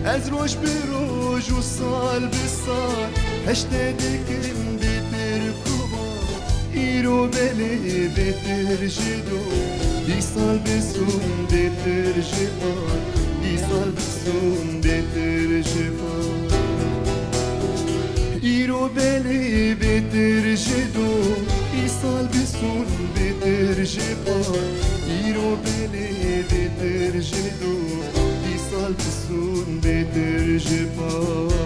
از روش به روش و سال به سال هشته دکن بیتر کبا ایرو بله بیتر جدو دی سال بسون بیتر جبان دی سال بسون بیتر جبان ایرو بله بیتر جدو دی سال بسون بیتر جبان ایرو بله بیتر جدو دی سال بسون بیتر جبان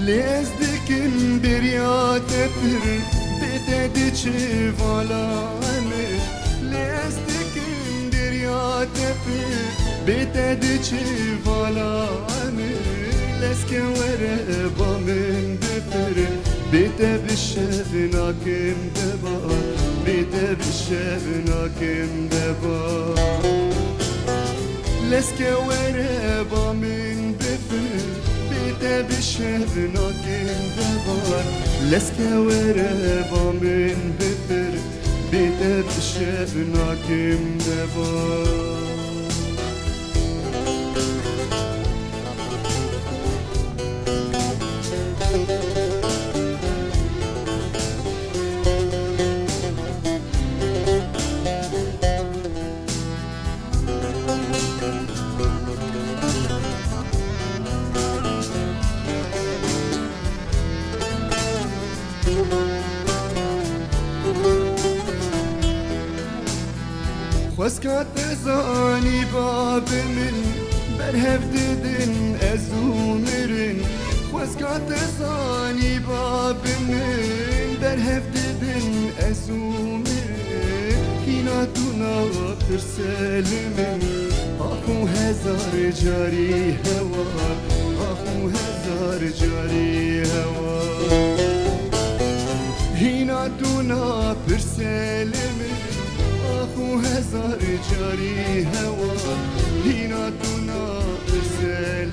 لیز دکن بریات پر بیده چه والا امر لیز دکن بریات پر بیده چه والا امر لسکه وره با من بپر بیده بشب ناکم دبا بیده بشب ناکم دبا لسکه وره با من بپر بیده بشب ناکم دبا لسکه وره با من بپر بیده بشب ناکم دبا خسكات زاني باب من برهف ددن ازومرن خسكات زاني باب من برهف ددن ازومرن هنا دونا برسل من اخو هزار جاري هوا اخو هزار جاري هوا هنا دونا برسل من اخو هزار جاری هوا هینا تو نابرسل